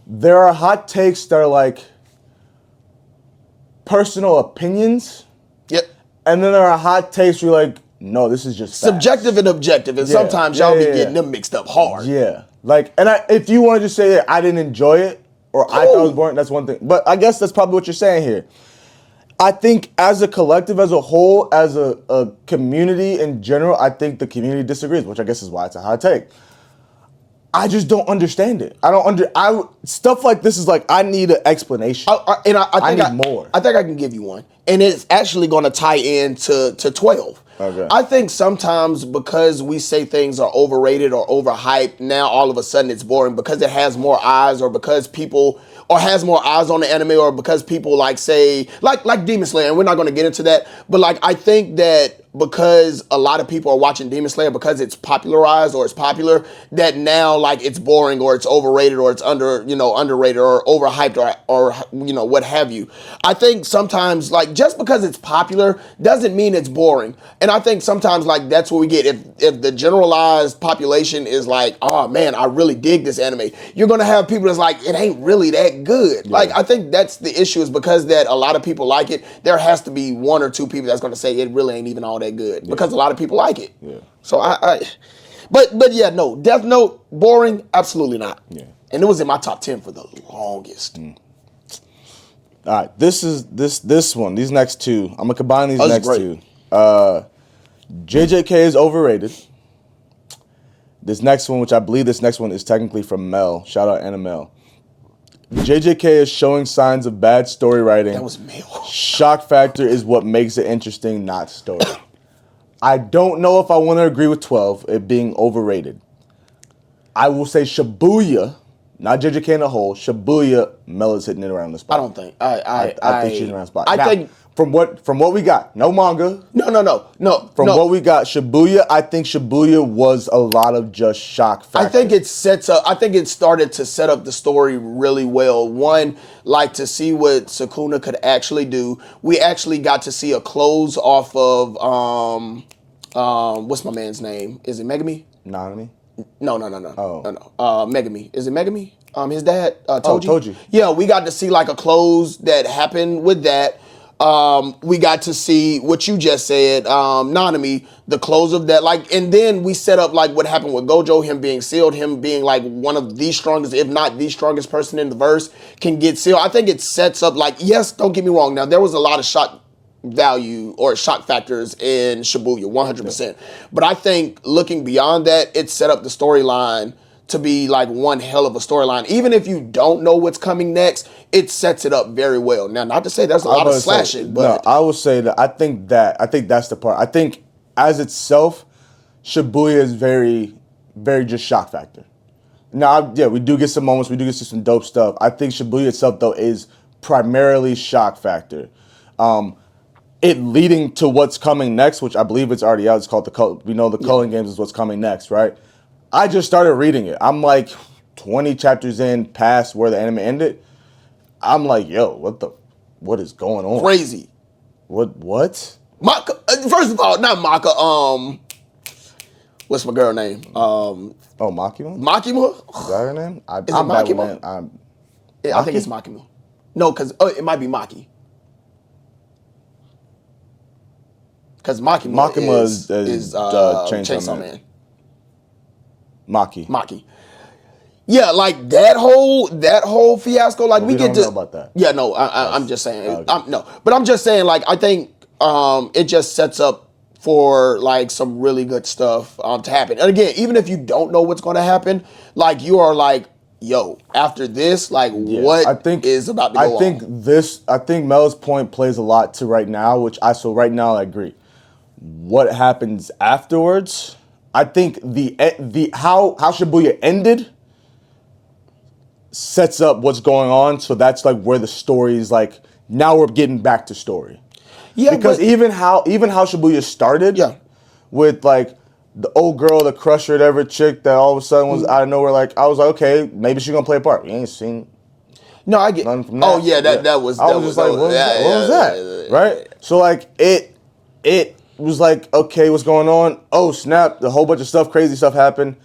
There are hot takes that are like personal opinions.
Yep.
And then there are hot takes where you're like, no, this is just facts.
Subjective and objective. And sometimes y'all be getting them mixed up hard.
Yeah. Like, and if you want to just say that I didn't enjoy it or I thought it was boring, that's one thing. But I guess that's probably what you're saying here. I think as a collective, as a whole, as a community in general, I think the community disagrees, which I guess is why it's a hot take. I just don't understand it. Stuff like this is like, I need an explanation.
I think
need more.
I think I can give you one. And it's actually going to tie into 12.
Okay.
I think sometimes because we say things are overrated or overhyped, now all of a sudden it's boring because it has more eyes or because people, or has more eyes on the anime or because people like say, like Demon Slayer, and we're not going to get into that, but like I think that because a lot of people are watching Demon Slayer because it's popularized or it's popular, that now like it's boring or it's overrated or it's underrated or overhyped or what have you. I think sometimes like just because it's popular doesn't mean it's boring. And I think sometimes like that's what we get. If the generalized population is like, oh man, I really dig this anime, you're gonna have people that's like, it ain't really that good. Yeah. Like I think that's the issue, is because that a lot of people like it, there has to be one or two people that's gonna say it really ain't even all that good, because a lot of people like it.
Yeah.
So but yeah, no, Death Note, boring, absolutely not.
Yeah. And
it was in my top 10 for the longest.
All right, this one, these next two, I'm gonna combine these next two. JJK is overrated. This next one, which I believe this next one is technically from Mel. Shout out Anna Mel. JJK is showing signs of bad story writing.
That was Mel.
Shock factor is what makes it interesting, not story. I don't know if I want to agree with 12, it being overrated. I will say Shibuya, not JJK in a whole, Shibuya, Mel is hitting it around the spot.
I don't think.
I think she's around the spot.
I think
from what we got, no manga.
No.
From what we got, Shibuya, I think Shibuya was a lot of just shock factor.
I think it started to set up the story really well. One, like to see what Sukuna could actually do. We actually got to see a close off of what's my man's name? Is it Megami?
Nanami?
No.
Oh.
No. Megami. Is it Megami? His dad, Toji?
Oh, Toji.
Yeah, we got to see like a close that happened with that. We got to see what you just said, Nanami, the close of that, like, and then we set up like what happened with Gojo, him being sealed, him being like one of the strongest, if not the strongest person in the verse, can get sealed. I think it sets up like, yes, don't get me wrong. Now there was a lot of shock value or shock factors in Shibuya, 100%. But I think looking beyond that, it set up the storyline to be like one hell of a storyline. Even if you don't know what's coming next, it sets it up very well. Now, not to say there's a lot of slashing, but
no, I will say that I think that's the part. I think as itself, Shibuya is very, very just shock factor. Now, we do get some moments, we do get to see some dope stuff. I think Shibuya itself though is primarily shock factor. It leading to what's coming next, which I believe it's already out. It's called the Culling Games is what's coming next, right? I just started reading it. I'm like 20 chapters in past where the anime ended. I'm like, yo, what is going on?
Crazy.
What?
Maka, first of all, not Maka, what's my girl name?
Makima?
Makima?
Is that her name?
Is it Makima? I think it's Makima. No, because it might be Maki. Because Makima is Chainsaw Man.
Maki.
Yeah, like that whole fiasco. Like we get to
know about that.
Yeah, no, I'm just saying.
Okay.
But I'm just saying. Like I think it just sets up for like some really good stuff to happen. And again, even if you don't know what's going to happen, like you are like, yo, after this, like what is about to go on?
I think Mel's point plays a lot to right now, so right now I agree. What happens afterwards? I think the how Shibuya ended sets up what's going on. So that's like where the story is like. Now we're getting back to story. Yeah, because even how Shibuya started, with like the old girl, the crusher, whatever chick that all of a sudden was out of nowhere. Like I was like, okay, maybe she's gonna play a part. We ain't seen.
No, I get.
Nothing from that.
Oh yeah, that was.
I was just like, what was that? Right. So like it was like, okay, what's going on? Oh snap! A whole bunch of stuff, crazy stuff happened.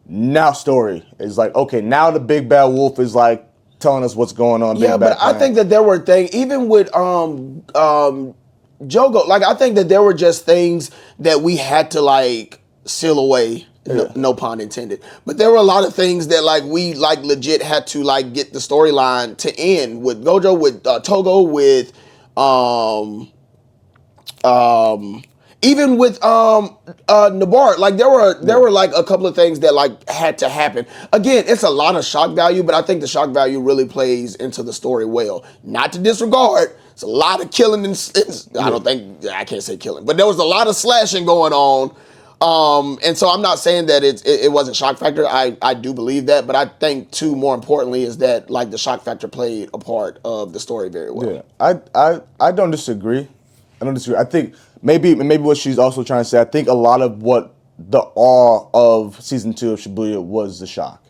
Now story is like, okay, now the big bad wolf is like telling us what's going on.
Yeah, but I think that there were things even with Jogo. Like I think that there were just things that we had to like seal away. No pun intended. But there were a lot of things that like we like legit had to like get the storyline to end with Gojo, with Togo, with even with Nabar. Like there were like a couple of things that like had to happen. Again, it's a lot of shock value, but I think the shock value really plays into the story well. Not to disregard, it's a lot of killing and I can't say killing, but there was a lot of slashing going on. And so I'm not saying that it wasn't shock factor. I do believe that, but I think too, more importantly, is that like the shock factor played a part of the story very well.
Yeah, I don't disagree. I think maybe what she's also trying to say, I think a lot of what the awe of season 2 of Shibuya was the shock.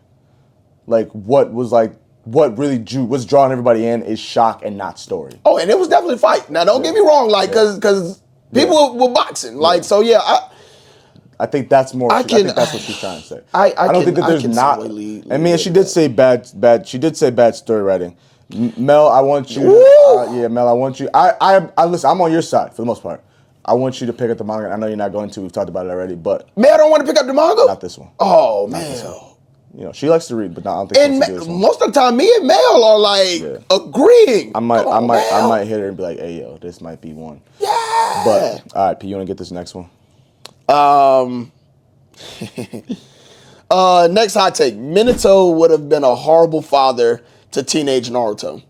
Like what really was drawing everybody in is shock and not story.
Oh, and it was definitely a fight. Now don't get me wrong, like because people were boxing. Like so
I think that's more. I think that's what she's trying to say. I don't think that there's not. I mean, she did say bad. She did say bad story writing. Mel, I want you. Mel, I want you. I listen. I'm on your side for the most part. I want you to pick up the manga. I know you're not going to. We've talked about it already, but
Mel don't want to pick up the manga.
Not this one.
Oh man.
You know, she likes to read, but I don't think.
And most of the time, me and Mel are like agreeing.
I might hit her and be like, "Hey, yo, this might be one."
Yeah.
But all right, P, you want to get this next one?
Next hot take. Minato would have been a horrible father to teenage Naruto.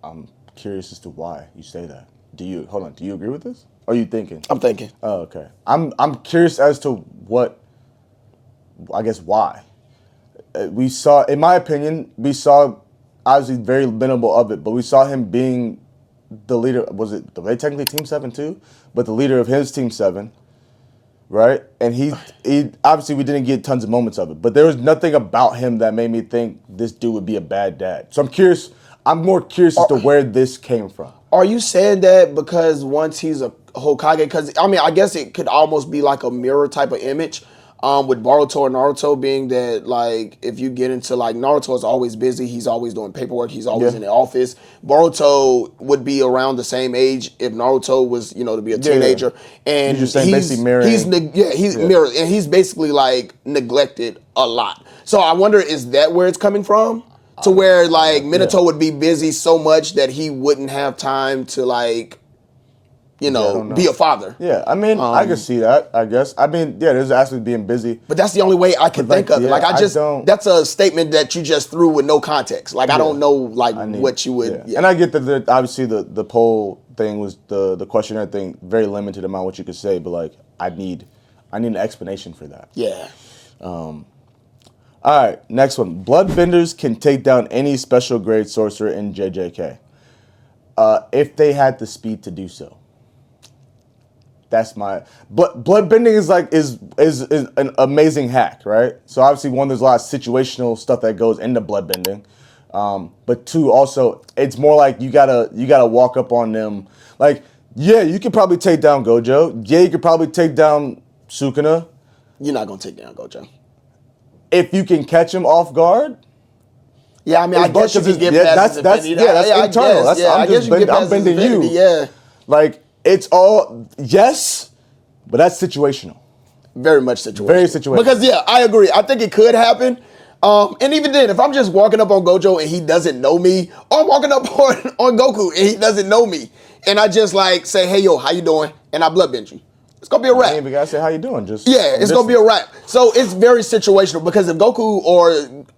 I'm curious as to why you say that. Do you agree with this? Or are you thinking?
I'm thinking.
Oh, okay. I'm curious as to what, I guess why. We saw, in my opinion, obviously very minimal of it, but we saw him being the leader. Was it technically Team 7 too? But the leader of his Team 7, right? And he obviously we didn't get tons of moments of it, but there was nothing about him that made me think this dude would be a bad dad. So I'm curious. I'm more curious as to where this came from.
Are you saying that because once he's a Hokage? Because I mean, I guess it could almost be like a mirror type of image. With Boruto and Naruto being that, like, if you get into, like, Naruto is always busy. He's always doing paperwork. He's always in the office. Boruto would be around the same age if Naruto was, to be a teenager. And
you're saying basically mirroring.
He's mirrored. And he's basically, like, neglected a lot. So I wonder, is that where it's coming from? To where, like, Minato would be busy so much that he wouldn't have time to, like, be a father.
Yeah, I mean, I can see that, I guess. I mean, there's actually being busy.
But that's the only way I can think of it. Like, that's a statement that you just threw with no context. Like, I don't know, like, what you would. Yeah.
And I get that obviously the poll thing was the questionnaire thing, very limited amount what you could say, but, like, I need an explanation for that.
Yeah.
All right, next one. Bloodbenders can take down any special grade sorcerer in JJK if they had the speed to do so. That's my bloodbending is an amazing hack, right? So obviously, one, there's a lot of situational stuff that goes into bloodbending, but two, also it's more like you gotta walk up on them. Like, you could probably take down Gojo. Yeah, you could probably take down Sukuna.
You're not gonna take down Gojo
if you can catch him off guard.
Yeah, I mean, I guess you can get past his infinity.
That's internal. I'm bending you.
Yeah,
like. It's all, yes, but that's situational.
Very much situational.
Very situational.
Because, I agree. I think it could happen. And even then, if I'm just walking up on Gojo and he doesn't know me, or I'm walking up on Goku and he doesn't know me, and I just like say, hey yo, how you doing? And I bloodbend you. It's gonna be a
You
wrap.
ain't even gotta say how you doing. Just
It's gonna be a wrap. So it's very situational because if Goku or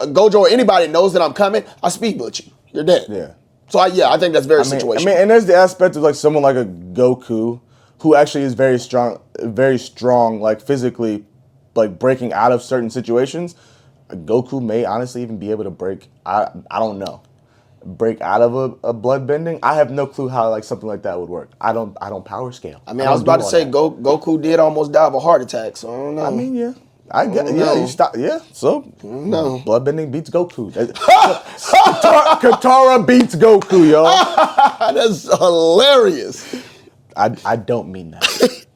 Gojo or anybody knows that I'm coming, I speed bullet you. You're dead.
Yeah.
So I think that's very situational.
I mean, and there's the aspect of like someone like a Goku who actually is very strong, like physically, like breaking out of certain situations. Goku may honestly even be able to break. I don't know. Break out of a bloodbending. I have no clue how like something like that would work. I don't power scale.
I mean, I was about to say Goku did almost die of a heart attack, so I don't know.
I mean, yeah. I get you stop. Yeah, so
no.
bloodbending beats Goku. Katara beats Goku, yo.
That's hilarious.
I don't mean that.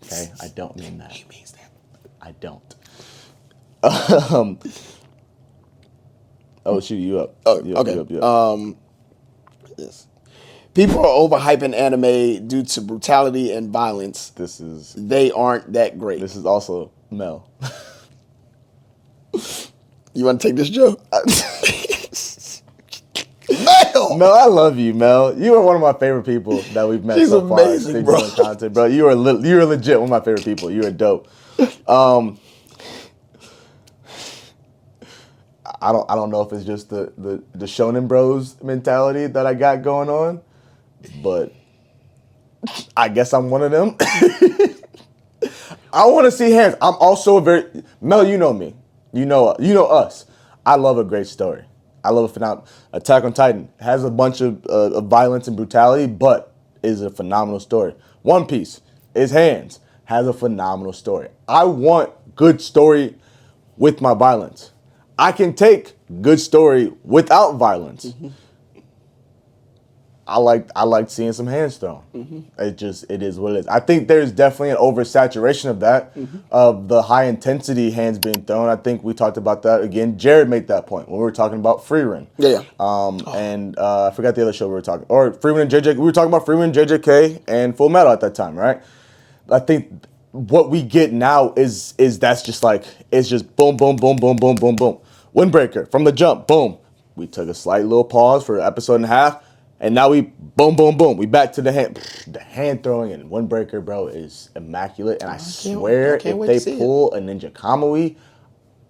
Okay, I don't mean that.
He means that.
I don't. Oh shoot, you up?
Oh,
you up,
okay.
You up.
Yes. People are overhyping anime due to brutality and violence. They aren't that great.
This is also Mel.
You want to take this, Joe?
Mel, I love you, Mel. You are one of my favorite people that we've met so far.
She's amazing, bro.
Content, bro. You are legit one of my favorite people. You are dope. I don't know if it's just the Shonen Bros mentality that I got going on, but I guess I'm one of them. I want to see hands. I'm also Mel. You know me. You know us. I love a great story. I love a phenomenal. Attack on Titan has a bunch of violence and brutality, but is a phenomenal story. One Piece is hands, has a phenomenal story. I want good story with my violence. I can take good story without violence. Mm-hmm. I like seeing some hands thrown. Mm-hmm. It is what it is. I think there's definitely an oversaturation of that, of the high intensity hands being thrown. I think we talked about that again. Jared made that point when we were talking about Freerin.
Yeah.
And I forgot the other show we were talking, or Freerin and JJ. We were talking about Freerin, JJK, and Full Metal at that time, right? I think what we get now is that's just like it's just boom, boom, boom, boom, boom, boom, boom. Windbreaker from the jump, boom. We took a slight little pause for an episode and a half. And now we boom, boom, boom. We back to the hand throwing, and Windbreaker, bro, is immaculate. And I swear, if they pull a Ninja Kamui,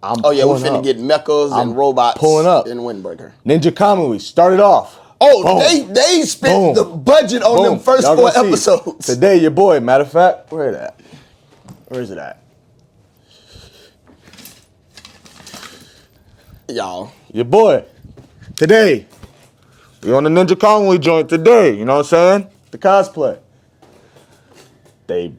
I'm pulling up.
We're finna get mechas and robots
pulling up
in Windbreaker.
Ninja Kamui started off.
Oh, they spent the budget on them first 4 episodes.
Today, your boy, matter of fact, where is it at? Where is it at?
Y'all.
Your boy, today. We on the Ninja Kamui joint today, you know what I'm saying? The cosplay. They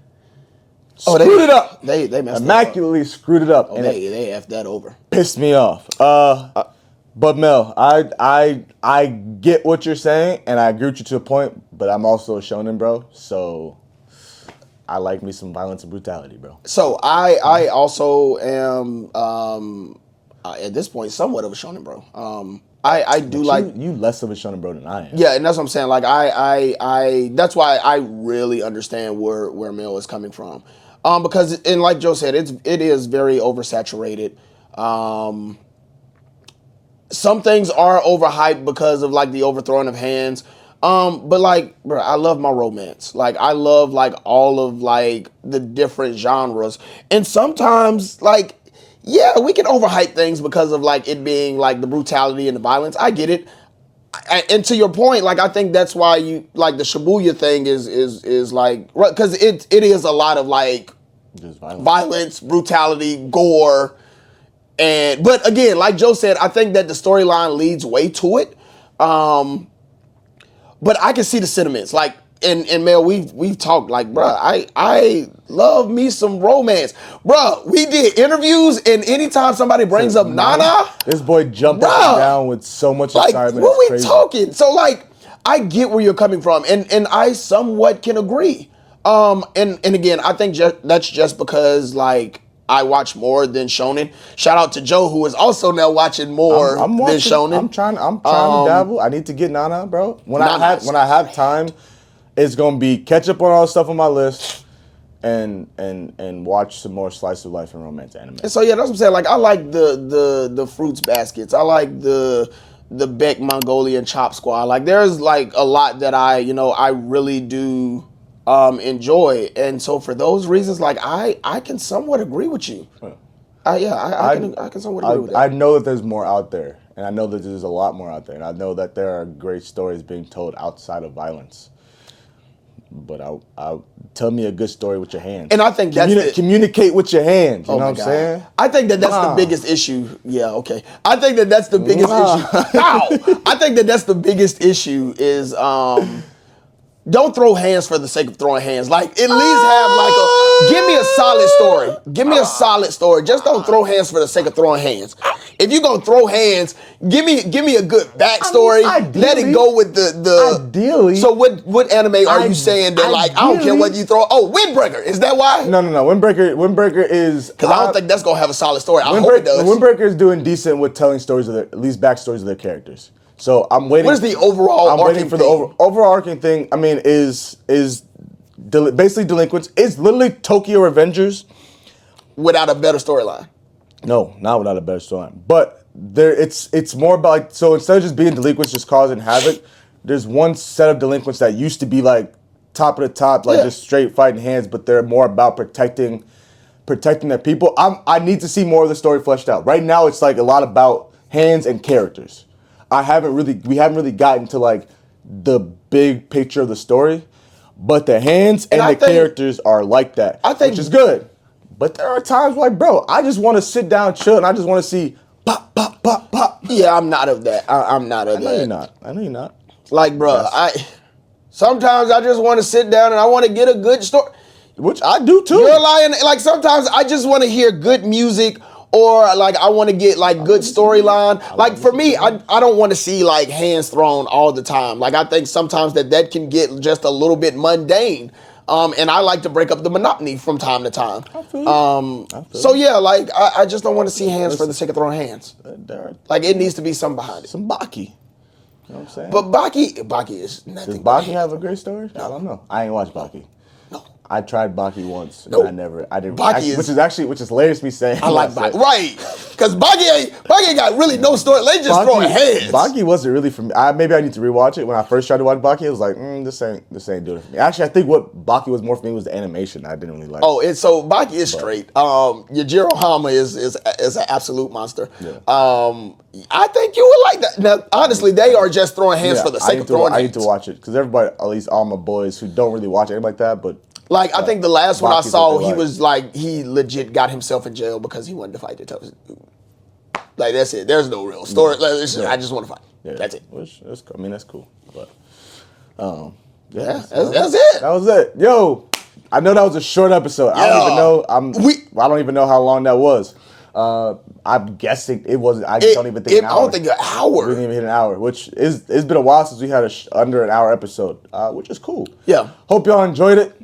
screwed it up.
They messed
immaculately
up.
Screwed it up.
Oh, and they effed that over.
Pissed me off. But Mel, I get what you're saying, and I agree with you to a point, but I'm also a shonen, bro, so I like me some violence and brutality, bro.
So I also am, at this point, somewhat of a shonen, bro. I do like
you less of a shonen bro than I am.
Yeah, and that's what I'm saying. Like I that's why I really understand where Mel is coming from, because and like Joe said, it is very oversaturated. Some things are overhyped because of like the overthrowing of hands. But like, bro, I love my romance. Like I love like all of like the different genres, and sometimes like. Yeah, we can overhype things because of like it being like the brutality and the violence. I get it, and to your point, like I think that's why you like the Shibuya thing is like because it is a lot of like
just
violence, brutality, gore, and but again, like Joe said, I think that the storyline leads way to it. But I can see the sentiments like. And Mel, we've talked like, bruh, I love me some romance. Bruh, we did interviews, and anytime somebody brings up Nana,
this boy jumped up and down with so much excitement.
What we talking? So like, I get where you're coming from, and I somewhat can agree. And again, I think that's just because like I watch more than shonen. Shout out to Joe, who is also now watching more than shonen.
I'm trying to dabble. I need to get Nana, bro. When I have time. It's gonna be catch up on all the stuff on my list, and watch some more slice of life and romance anime.
And so yeah, that's what I'm saying. Like I like the fruits baskets. I like the the Beck Mongolian Chop Squad. Like there's like a lot that I really do enjoy, and so for those reasons, like I can somewhat agree with you. I can somewhat agree with that.
I know that there's more out there, and I know that there's a lot more out there, and I know that there are great stories being told outside of violence. But I'll tell me a good story with your hands.
And I think that's
communicate with your hands. You know what I'm saying?
I think that's the biggest issue. Yeah, okay. I think that's the biggest issue. Ow! I think that's the biggest issue is don't throw hands for the sake of throwing hands. Like at least have give me a solid story. Give me a solid story. Just don't throw hands for the sake of throwing hands. If you're gonna throw hands, give me a good backstory. Let it go with the
ideally.
So what anime are you saying that like I don't care whether you throw Windbreaker? Is that why?
No. Windbreaker is
because I don't think that's gonna have a solid story. I hope it does.
Windbreaker is doing decent with telling stories of at least backstories of their characters. So I'm waiting.
What is the overall?
I'm waiting for the overarching thing. I mean, is basically Delinquents. It's literally Tokyo Revengers
without a better storyline.
No, not without a better storyline. But it's more about like, so instead of just being delinquents, just causing havoc. There's one set of delinquents that used to be like top of the top, like just straight fighting hands, but they're more about protecting their people. I need to see more of the story fleshed out. Right now, it's like a lot about hands and characters. We haven't really gotten to like the big picture of the story, but the hands and the characters are like that, which is good. But there are times like, bro, I just want to sit down, chill, and I just want to see pop, pop, pop, pop.
Yeah, I'm not of that. I'm not of that.
I know you're not.
Like, bro, sometimes I just want to sit down and I want to get a good story.
Which I do too.
You're lying. Like sometimes I just want to hear good music. Or like I want to get like good storyline. Like for me, I don't want to see like hands thrown all the time. Like I think sometimes that can get just a little bit mundane. And I like to break up the monotony from time to time.
I feel you.
So yeah, like I just don't want to see hands for the sake of throwing hands. Like it needs to be something behind it.
Some Baki. You know what I'm saying?
But Baki is nothing.
Does Baki have a great story? No. I don't know. I ain't watched Baki.
No.
I tried Baki once, and I didn't.
Baki
Which is hilarious me saying.
I like Baki, right? Because Baki ain't got really no story. They just throwing hands.
Baki wasn't really for me. Maybe I need to rewatch it. When I first tried to watch Baki, it was like, this ain't doing it for me. Actually, I think what Baki was more for me was the animation. I didn't really like.
So Baki is straight. Yajiro Hama is an absolute monster. Yeah. I think you would like that. Now, honestly, they are just throwing hands for the sake of throwing hands.
I need to watch it because everybody, at least all my boys who don't really watch anything like that, but.
Like, I think the last one I saw, he was like, he legit got himself in jail because he wanted to fight the toughest dude. Like, that's it. There's no real story. I just want to fight. Yeah. That's it.
I mean, that's cool. But,
that's it.
That was it. Yo, I know that was a short episode. I don't even know how long that was. I'm guessing it wasn't. I don't even think an hour.
I don't think an hour.
We didn't even hit an hour, which it's been a while since we had under an hour episode, which is cool.
Yeah.
Hope y'all enjoyed it.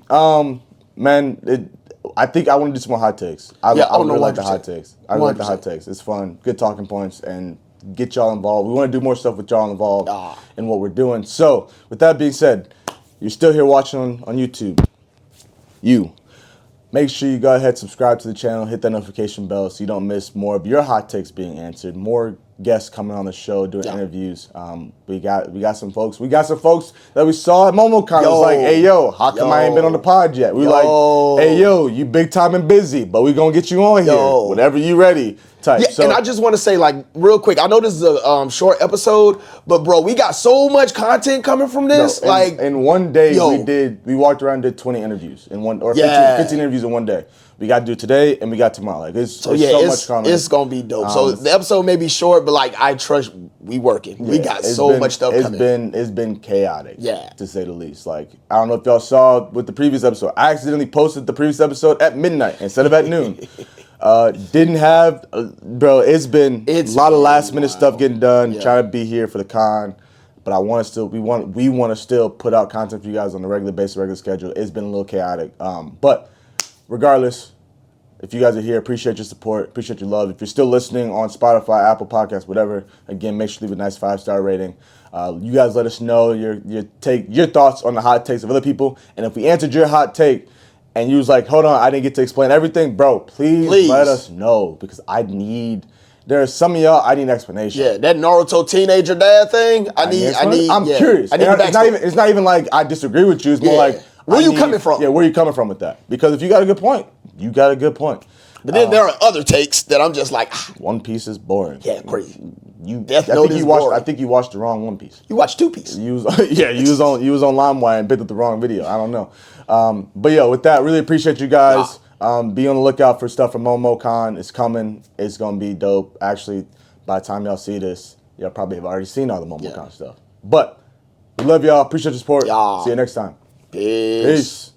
Man, I think I want to do some more hot takes. I really like the hot takes. I really like the hot takes. It's fun, good talking points, and get y'all involved. We want to do more stuff with y'all involved in what we're doing. So, with that being said, you're still here watching on YouTube. Make sure you go ahead, subscribe to the channel, hit that notification bell so you don't miss more of your hot takes being answered. More guests coming on the show, doing interviews. We got some folks. We got some folks that we saw at MomoCon. It was like, hey, how come I ain't been on the pod yet? We like, hey, you big time and busy, but we gonna get you on here whenever you ready. Type.
Yeah, and I just want to say, like, real quick, I know this is a short episode, but bro, we got so much content coming from this.
In one day, we walked around and did 20 interviews in one, or 15 interviews in one day. We got to do today and we got tomorrow. Like, it's so much content.
It's gonna be dope. So the episode may be short, but like, I trust we working. We got much stuff coming.
It's been chaotic, to say the least. Like, I don't know if y'all saw with the previous episode. I accidentally posted the previous episode at midnight instead of at noon. Didn't have, bro. It's been a lot of last minute stuff getting done. Trying to be here for the con, but I want to still. We want to still put out content for you guys on a regular basis, regular schedule. It's been a little chaotic, but regardless, if you guys are here, appreciate your support, appreciate your love. If you're still listening on Spotify, Apple Podcasts, whatever, again, make sure to leave a nice 5-star rating. You guys let us know your thoughts on the hot takes of other people, and if we answered your hot take. And you was like, hold on, I didn't get to explain everything. Bro, please let us know because I need There are some of y'all I need an explanation.
Yeah, that Naruto teenager dad thing. I need.
I'm curious.
I need
it's not even like I disagree with you. It's more like
where you coming from?
Yeah, where you coming from with that? Because if you got a good point, you got a good point.
But then there are other takes that I'm just like,
One Piece is boring.
Yeah, crazy.
I think you watched the wrong One Piece.
You watched 2 Piece.
You was on LimeWire and picked up the wrong video. I don't know. But yeah, with that, really appreciate you guys. Be on the lookout for stuff from MomoCon. It's coming. It's gonna be dope. Actually, by the time y'all see this, y'all probably have already seen all the MomoCon stuff. But we love y'all. Appreciate your support. See you next time.
Peace.